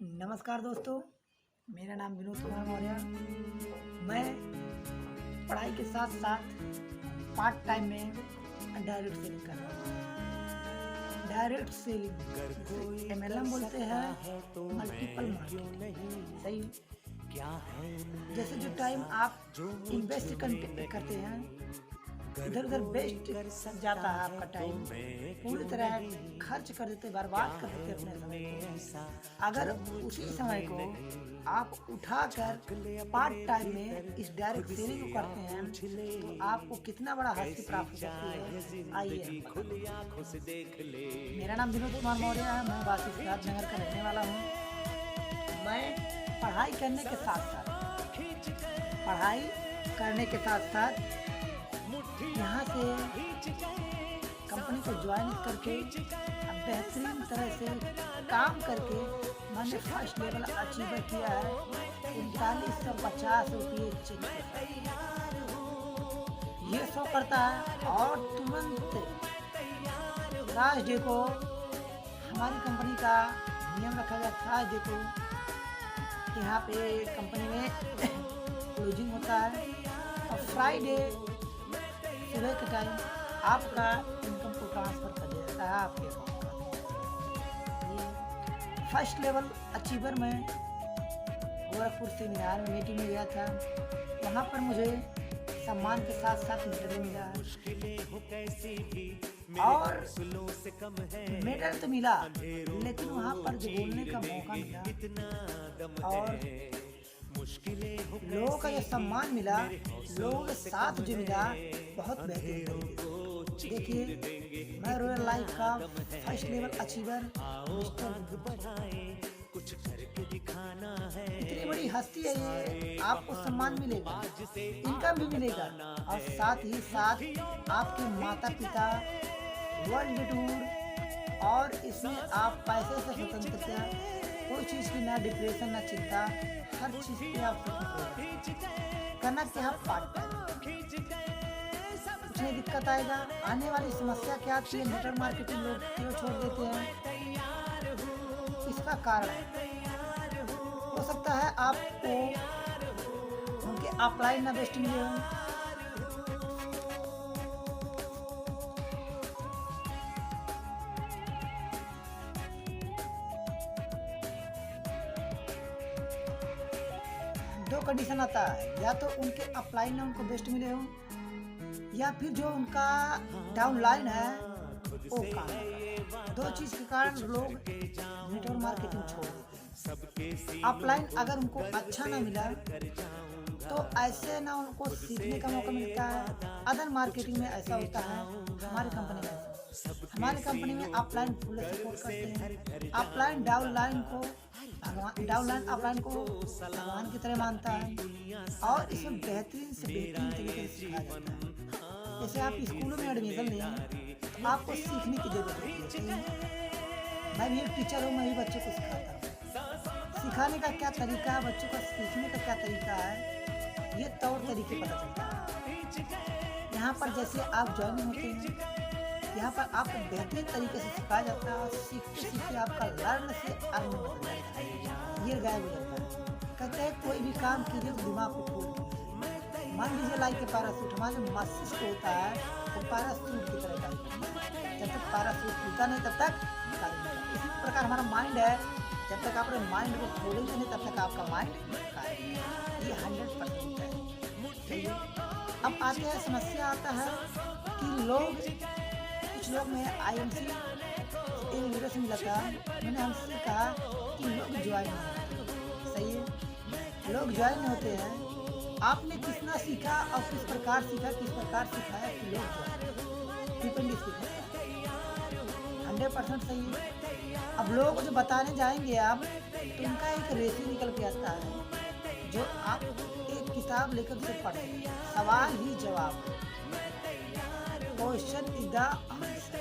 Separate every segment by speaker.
Speaker 1: नमस्कार दोस्तों, मेरा नाम विनोद कुमार मौर्य। मैं पढ़ाई के साथ साथ पार्ट टाइम में डायरेक्ट सेलिंग कर रहा हूँ। डायरेक्ट सेलिंग एमएलएम बोलते हैं, मल्टीपल मार्केटिंग। सही। जैसे जो टाइम आप इन्वेस्ट करते हैं, इधर उधर वेस्ट जाता है आपका टाइम, पूरी तरह खर्च कर देते, बर्बाद कर देते अपने समय को। अगर उसी समय को आप उठाकर पार्ट टाइम में इस डायरेक्ट सेलिंग को करते हैं तो आपको कितना बड़ा हासिल प्राप्त हो सकती है। आइए, मेरा नाम विनोद कुमार मौर्य है। मैं वासी सिद्धार्थनगर का रहने वाला हूँ। मैं पढ़ाई करने के साथ यहाँ से कंपनी को ज्वाइन करके बेहतरीन तरह से काम करके मैंने फर्स्ट लेवल अचीव किया है। 3950 रुपये चेक ये शो करता है। और तुरंत थर्सडे डे को हमारी कंपनी का नियम रखा गया। थर्सडे डे को यहाँ पे कंपनी में क्लोजिंग होता है और फ्राइडे सुबह के टाइम आपका इनकम को ट्रांसफर कर दिया जाता है आपके अकाउंट में। फर्स्ट लेवल अचीवर में गोरखपुर सेमिनार में मीटिंग में गया था। वहाँ पर मुझे सम्मान के साथ साथ मेडल मिला और मेडल तो मिला, लेकिन वहाँ पर जो बोलने का मौका मिला और लोगों का जो सम्मान मिला, लोगों के साथ जो मिला, बहुत बेहतरीन। देखिए, मैं रॉयल लाइफ का फर्स्ट लेवल अचीवर इतनी बड़ी हस्ती है ये, आपको सम्मान मिलेगा, इनकम भी मिलेगा और साथ ही साथ आपके माता पिता वर्ल्ड टूर और इसमें आप पैसे से स्वतंत्रता, कोई चीज़ की ना डिप्रेशन ना चिंता, हर चीज़ पे आप करना क्या पार्ट टाइम, कुछ नहीं दिक्कत आएगा। आने वाली समस्या क्या आती है, नेटवर्क मार्केटिंग लोग क्यों छोड़ देते हैं, इसका कारण हो सकता है आपको उनके अपलाइन ना बेस्ट मिले हों, दो कंडीशन आता है, या तो उनके अपलाइन ना उनको बेस्ट मिले हों या फिर जो उनका डाउनलाइन है वो काम। दो चीज़ के कारण लोग नेटवर्क मार्केटिंग छोड़ देते हैं। अपलाइन अगर उनको अच्छा ना मिला तो ऐसे ना उनको सीखने का मौका मिलता है। अदर मार्केटिंग में ऐसा होता है, हमारी कंपनी में अपलाइन फुल सपोर्ट करते हैं। अपलाइन डाउनलाइन अपलाइन को भगवान की तरह मानता है और इसमें बेहतरीन से बेहतरीन तरीके से सिखाया जाता है। जैसे आप स्कूलों में एडमिशन लें तो आपको सीखने की जरूरत होती है। मैं भी एक टीचर हूँ, मैं भी बच्चों को सिखाता हूँ। सिखाने का क्या तरीका है, बच्चों का सीखने का क्या तरीका है, ये तौर तरीके पता चलता है। यहाँ पर जैसे आप ज्वाइन होते हैं, यहाँ पर आपको बेहतरीन तरीके से सिखाया जाता है और सीखते सीखते आपका लर्न से अर्न हो जाता है। ये गायब हो जाता है। कहते हैं कोई भी काम कीजिए तो दिमाग को खोल दीजिए। मान लीजिए लाइक के पैराशूट, हमारे मस्तिष्क होता है वो पैराशूट की तरह काम करता है। जब तक पैराशूट खुलता नहीं तब तक कार्य नहीं होता। इसी प्रकार हमारा माइंड है, जब तक आप अपने माइंड को खोलेंगे नहीं तब तक आपका माइंड कार्य नहीं होगा। ये 100% है। अब आते हैं, समस्या आता है कि कुछ लोग में IMC एक लीडर से मिला था, मैंने हमसे कहा कि लोग ज्वाइन नहीं होते। सही है, लोग ज्वाइन नहीं होते हैं। आपने कितना सीखा और किस प्रकार सीखा है कि लोग डिपेंड इस पर करता है। 100% सही है। अब लोग जो बताने जाएंगे आप तो उनका एक रेशियो निकल के आता है, जो आप एक किताब लेकर उसे पढ़ते हैं, सवाल ही जवाब, क्वेश्चन इज द आंसर।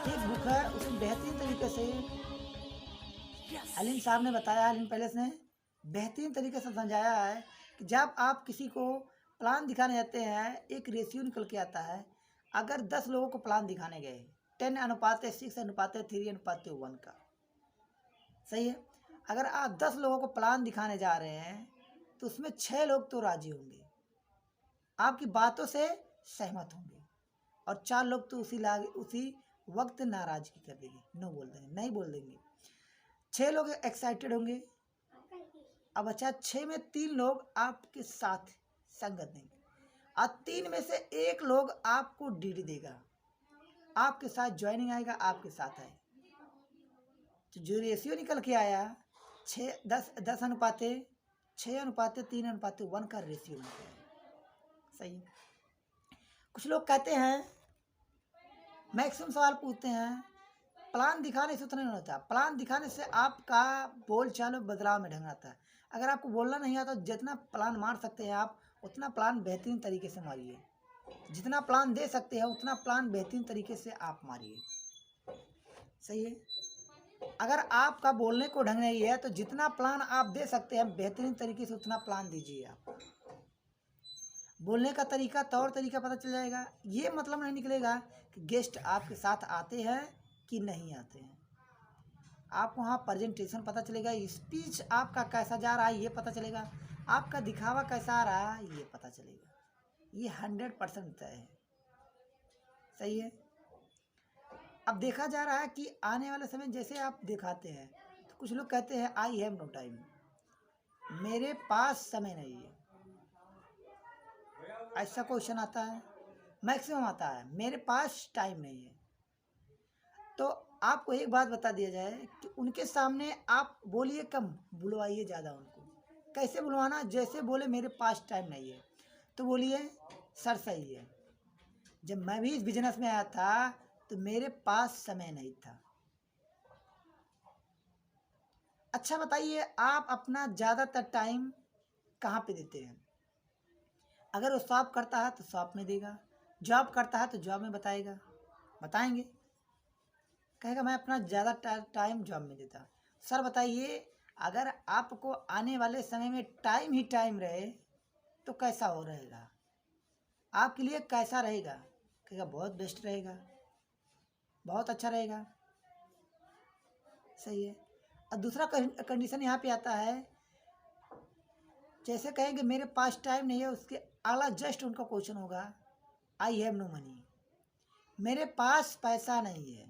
Speaker 1: एक बुक है, उसमें बेहतरीन तरीके से हलीम साहब ने बताया, हलीम पैलेस ने बेहतरीन तरीके से समझाया है कि जब आप किसी को प्लान दिखाने जाते हैं, एक रेशियो निकल के आता है। अगर 10 लोगों को प्लान दिखाने गए, 10:6:3:1 का, सही है। अगर आप 10 लोगों को प्लान दिखाने जा रहे हैं तो उसमें 6 लोग तो राजी होंगे, आपकी बातों से सहमत होंगे, और 4 लोग तो उसी वक्त नाराजगी कर देंगे, नो बोल देंगे, नहीं बोल देंगे। 6 लोग एक्साइटेड होंगे। अब अच्छा, 6 में 3 लोग आपके साथ संगत देंगे, और 3 में से 1 लोग आपको डीडी देगा, आपके साथ ज्वाइनिंग आएगा, आपके साथ आए। तो जो रेशियो निकल के आया 10 अनुपाते 6 अनुपाते 3 अनुपाते 1 का रेशियो बन गया। सही है। कुछ लोग कहते हैं, मैक्सिमम सवाल पूछते हैं, प्लान दिखाने से उतना नहीं होता, प्लान दिखाने से आपका बोल चाल बदलाव में ढंग आता है। अगर आपको बोलना नहीं आता, जितना प्लान मार सकते हैं आप उतना प्लान बेहतरीन तरीके से मारिए, जितना प्लान दे सकते हैं उतना प्लान बेहतरीन तरीके से आप मारिए। सही है। अगर आपका बोलने को ढंग नहीं है तो जितना प्लान आप दे सकते हैं बेहतरीन तरीके से उतना प्लान दीजिए। आप बोलने का तरीका, तौर तरीका पता चल जाएगा। ये मतलब नहीं निकलेगा कि गेस्ट आपके साथ आते हैं कि नहीं आते हैं। आप वहाँ प्रेजेंटेशन पता चलेगा, स्पीच आपका कैसा जा रहा है ये पता चलेगा, आपका दिखावा कैसा आ रहा है ये पता चलेगा। ये 100% तय है। सही है। अब देखा जा रहा है कि आने वाले समय जैसे आप दिखाते हैं तो कुछ लोग कहते हैं आई हैव नो टाइम, मेरे पास समय नहीं है। ऐसा क्वेश्चन आता है, मैक्सिमम आता है, मेरे पास टाइम नहीं है। तो आपको एक बात बता दिया जाए कि उनके सामने आप बोलिए कम, बुलवाइए ज़्यादा उनको। कैसे बुलवाना? जैसे बोले मेरे पास टाइम नहीं है तो बोलिए सर सही है, जब मैं भी इस बिजनेस में आया था तो मेरे पास समय नहीं था। अच्छा बताइए, आप अपना ज़्यादातर टाइम कहाँ पे देते हैं? अगर वो शॉप करता है तो शॉप में देगा, जॉब करता है तो जॉब में बताएंगे, कहेगा मैं अपना ज़्यादा टाइम जॉब में देता। सर बताइए, अगर आपको आने वाले समय में टाइम ही टाइम रहे तो कैसा हो रहेगा? आपके लिए कैसा रहेगा? कहेगा बहुत बेस्ट रहेगा, बहुत अच्छा रहेगा। सही है। और दूसरा कंडीशन यहाँ पे आता है, जैसे कहेंगे मेरे पास टाइम नहीं है, उसके अगला जस्ट उनका क्वेश्चन होगा आई हैव नो मनी, मेरे पास पैसा नहीं है,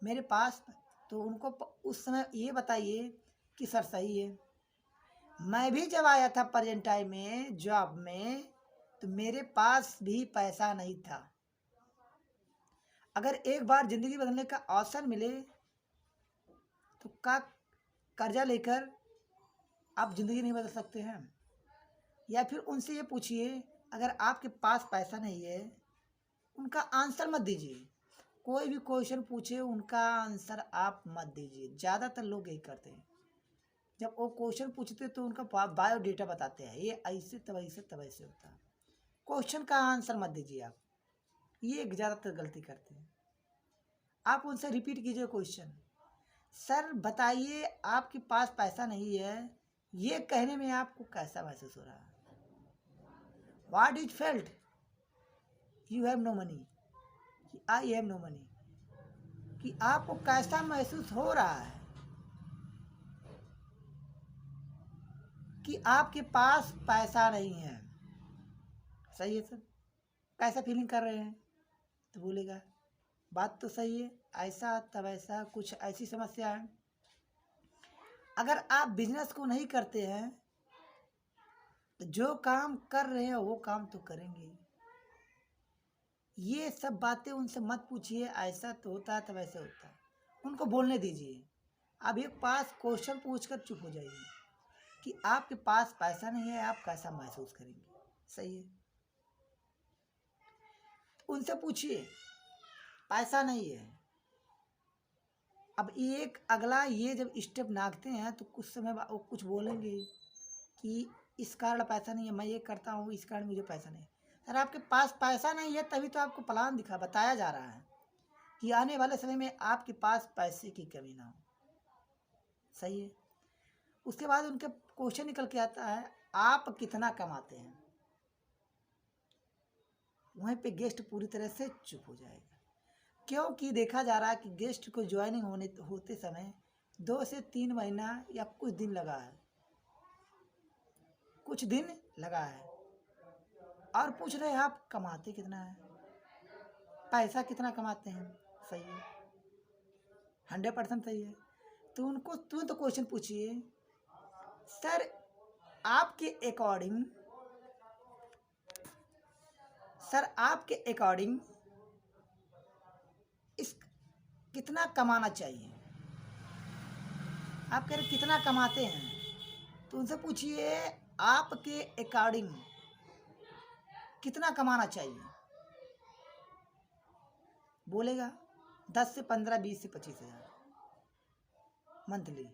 Speaker 1: मेरे पास। तो उनको उस समय ये बताइए कि सर सही है, मैं भी जब आया था प्रेजेंट टाइम में जॉब में तो मेरे पास भी पैसा नहीं था। अगर एक बार जिंदगी बदलने का अवसर मिले तो क्या कर्जा लेकर आप जिंदगी नहीं बदल सकते हैं? या फिर उनसे ये पूछिए, अगर आपके पास पैसा नहीं है, उनका आंसर मत दीजिए। कोई भी क्वेश्चन पूछे उनका आंसर आप मत दीजिए। ज़्यादातर लोग यही करते हैं, जब वो क्वेश्चन पूछते तो उनका बायोडेटा बताते हैं, ये ऐसे तब ऐसे तब ऐसे होता है। क्वेश्चन का आंसर मत दीजिए आप, ये ज़्यादातर गलती करते हैं। आप उनसे रिपीट कीजिए क्वेश्चन, सर बताइए आपके पास पैसा नहीं है, ये कहने में आपको कैसा महसूस हो रहा है? What is felt you have no money, I have no money, कि आपको कैसा महसूस हो रहा है कि आपके पास पैसा नहीं है? सही है सर, कैसा फीलिंग कर रहे हैं? तो बोलेगा बात तो सही है, ऐसा तब ऐसा, कुछ ऐसी समस्या है। अगर आप बिजनेस को नहीं करते हैं तो जो काम कर रहे हैं वो काम तो करेंगे। ये सब बातें उनसे मत पूछिए, ऐसा तो होता है तब ऐसे होता है, उनको बोलने दीजिए। अब एक पास क्वेश्चन पूछकर चुप हो जाइए कि आपके पास पैसा नहीं है, आप कैसा महसूस करेंगे? सही है। उनसे पूछिए पैसा नहीं है। अब एक अगला ये जब स्टेप नागते हैं तो कुछ समय बाद वो कुछ बोलेंगे कि इस कारण पैसा नहीं है, मैं ये करता हूँ इस कारण मुझे पैसा नहीं है। सर आपके पास पैसा नहीं है तभी तो आपको प्लान बताया जा रहा है कि आने वाले समय में आपके पास पैसे की कमी ना हो। सही है। उसके बाद उनके क्वेश्चन निकल के आता है आप कितना कमाते हैं? वहीं पे गेस्ट पूरी तरह से चुप हो जाएगा, क्योंकि देखा जा रहा है कि गेस्ट को ज्वाइनिंग होते समय 2 से 3 महीना या कुछ दिन लगा है, कुछ दिन लगा है, और पूछ रहे हैं आप कमाते कितना है, पैसा कितना कमाते हैं। सही है, 100% सही है। तो उनको तुरंत तो क्वेश्चन पूछिए, सर आपके अकॉर्डिंग, सर आपके अकॉर्डिंग इस कितना कमाना चाहिए। आप कह रहे कितना कमाते हैं, तो उनसे पूछिए आपके अकॉर्डिंग कितना कमाना चाहिए। बोलेगा 10 से 15, 20 से 25 हज़ार मंथली।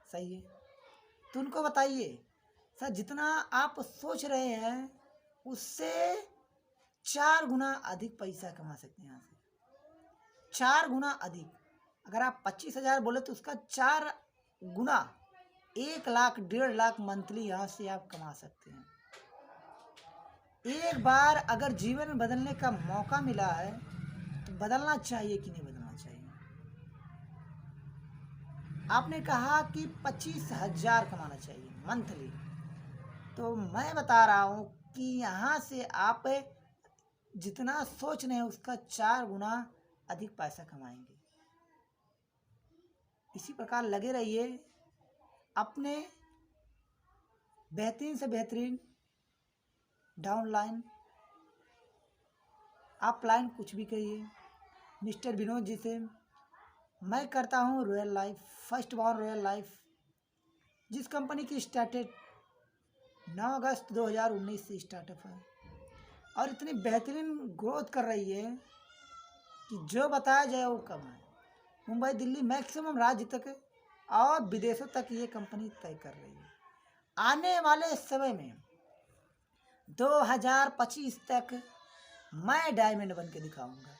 Speaker 1: सही है, तो उनको बताइए सर जितना आप सोच रहे हैं उससे 4 गुना अधिक पैसा कमा सकते हैं यहाँ से, 4 गुना अधिक। अगर आप 25,000 बोले तो उसका 4 गुना, 1 लाख 1.5 लाख मंथली यहाँ से आप कमा सकते हैं। एक बार अगर जीवन में बदलने का मौका मिला है तो बदलना चाहिए कि नहीं बदलना चाहिए। आपने कहा कि 25,000 कमाना चाहिए मंथली, तो मैं बता रहा हूँ कि यहाँ से आप जितना सोच रहे हैं उसका 4 गुना अधिक पैसा कमाएंगे। इसी प्रकार लगे रहिए अपने बेहतरीन से बेहतरीन डाउनलाइन, अपलाइन, कुछ भी कहिए, मिस्टर विनोद जी से। मैं करता हूँ royal life, first born royal life, जिस कंपनी की स्टार्टेड 9 अगस्त 2019 से स्टार्टअप है और इतनी बेहतरीन ग्रोथ कर रही है कि जो बताया जाए वो कम है। मुंबई, दिल्ली, मैक्सिमम राज्य तक और विदेशों तक ये कंपनी तय कर रही है। आने वाले समय में 2025 तक मैं डायमंड बन के दिखाऊंगा,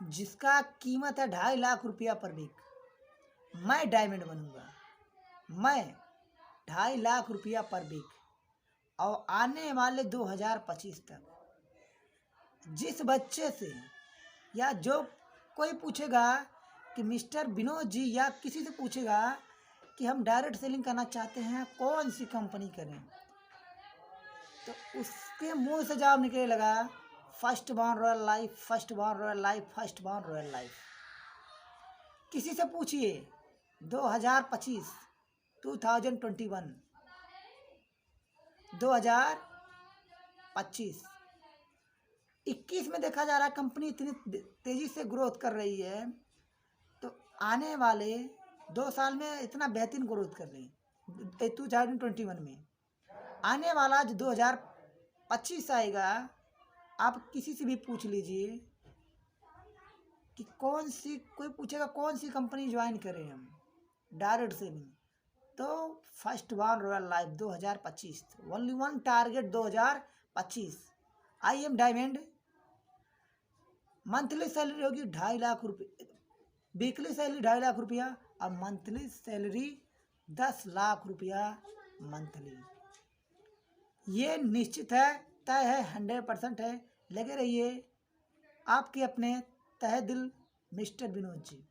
Speaker 1: जिसका कीमत है 2.5 लाख रुपया पर वीक। मैं डायमंड बनूंगा, मैं 2.5 लाख रुपया पर वीक। और आने वाले 2025 तक जिस बच्चे से या जो कोई पूछेगा कि मिस्टर विनोद जी, या किसी से पूछेगा कि हम डायरेक्ट सेलिंग करना चाहते हैं, कौन सी कंपनी करें, तो उसके मुंह से जवाब निकले लगा first born royal life, first born royal life, first born royal life. किसी से पूछिए 2025, 2021, 2025, 21 में देखा जा रहा है कंपनी इतनी तेजी से ग्रोथ कर रही है, तो आने वाले 2 साल में इतना बेहतरीन ग्रोथ कर रही है। 2021 में आने वाला जो 2025 आएगा, आप किसी से भी पूछ लीजिए कि कौन सी, कोई पूछेगा कौन सी कंपनी ज्वाइन करें हम डायरेक्ट सेलिंग, तो first born royal life 2025, only one target 2025। I am diamond. Monthly salary होगी 2.5 लाख रुपये, वीकली सैलरी 2.5 लाख रुपया और मंथली सैलरी 10 लाख रुपया मंथली। ये निश्चित है, तय है, 100% है। लगे रहिए आपके अपने तहे दिल मिस्टर विनोद जी।